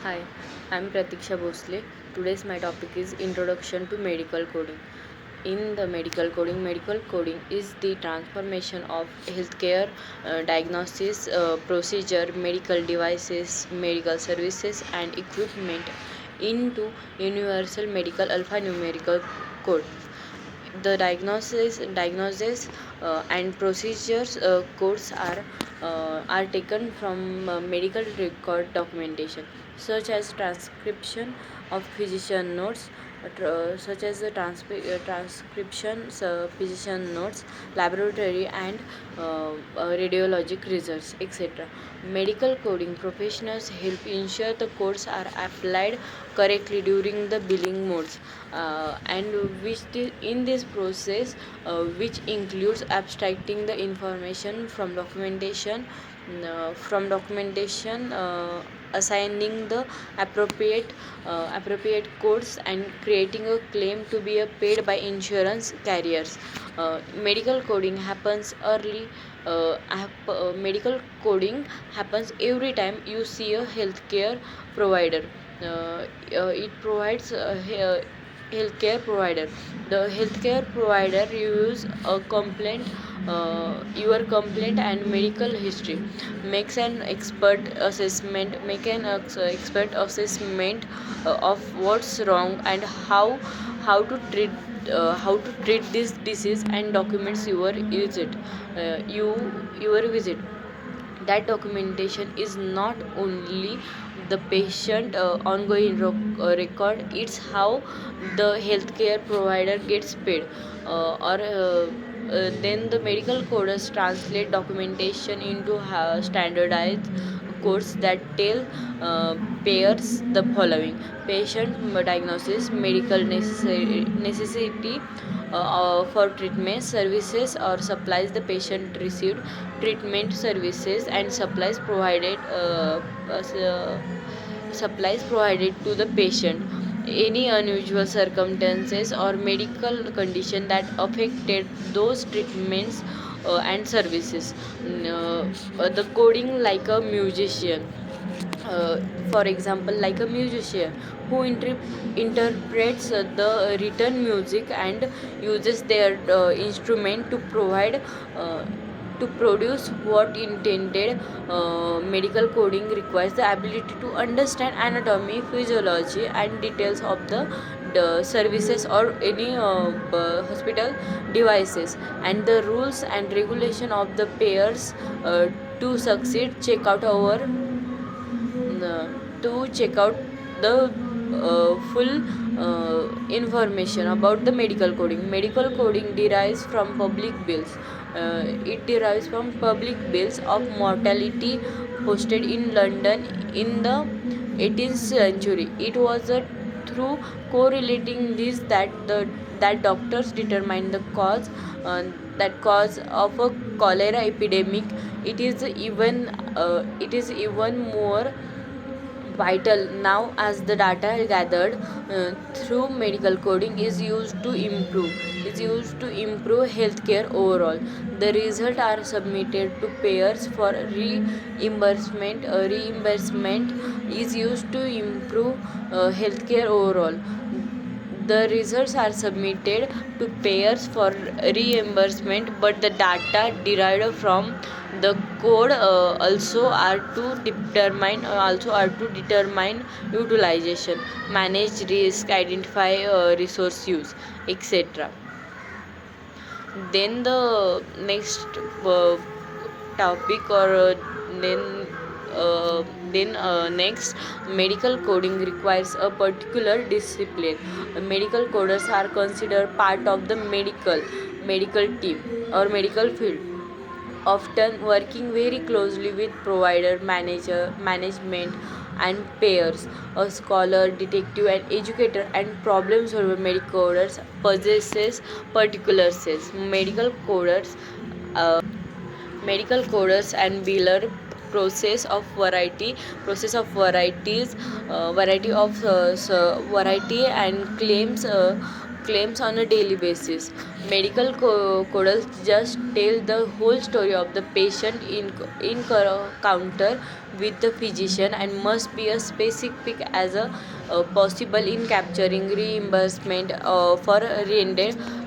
Hi, I'm Pratiksha Bhosle. Today's my topic is Introduction to Medical Coding. In the medical coding is the transformation of healthcare diagnosis, procedure, medical devices, medical services, and equipment into universal medical alphanumerical code. The diagnosis and procedures codes are taken from medical record documentation such as transcription of physician notes, such as the transcriptions physician notes, laboratory and radiologic results, etc. Medical coding professionals help ensure the codes are applied correctly during the billing modes, and in this process, which includes abstracting the information from documentation, assigning the appropriate codes, and creating a claim to be paid by insurance carriers. Medical coding happens early. Medical coding happens every time you see a healthcare provider. It provides healthcare provider. The healthcare provider reviews a complaint, your complaint and medical history, makes an expert assessment of what's wrong and how to treat this disease, and documents your visit. That documentation is not only the patient record, it's how the healthcare provider gets paid. Then the medical coders translate documentation into standardized codes that tell payers the following: patient diagnosis, medical necessity for treatment, services or supplies the patient received, treatment services and supplies provided to the patient, any unusual circumstances or medical condition that affected those treatments and services. The coding like a musician, for example, like a musician who interprets the written music and uses their instrument uh, to produce what intended. Medical coding requires the ability to understand anatomy, physiology and details of the services or any hospital devices, and the rules and regulation of the payers. To succeed, check out the full information about the medical coding. Medical coding derives from public bills. It derives from public bills of mortality posted in London in the 18th century. It was through correlating this that doctors determined the cause of a cholera epidemic. It is even more vital now, as the data gathered through medical coding is used to improve healthcare overall. The results are submitted to payers for reimbursement. Reimbursement is used to improve healthcare overall. The results are submitted to payers for reimbursement, but the data derived from the code also are to determine utilization, manage risk, identify resource use, etc. Then the next topic or then next, medical coding requires a particular discipline. Medical coders are considered part of the medical team or medical field, often working very closely with provider, management and payers. A scholar, detective and educator and problem solver, medical coders possesses particular skills. Medical coders and biller process of variety and claims on a daily basis. Medical coders just tell the whole story of the patient in counter with the physician and must be as specific as possible in capturing reimbursement for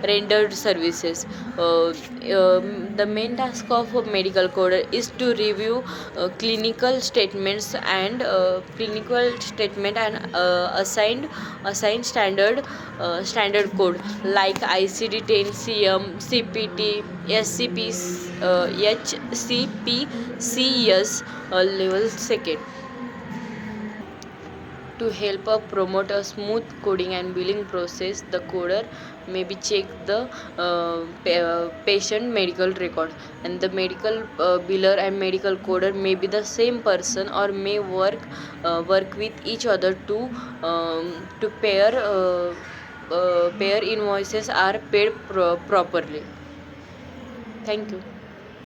rendered services. The main task of a medical coder is to review clinical statement and assign standard code like ICD-10, CM, CPT, SCP, HCPCS level second. To help promote a smooth coding and billing process, the coder may be check the patient medical record, and the medical biller and medical coder may be the same person or may work with each other to pair invoices are paid properly. Thank you.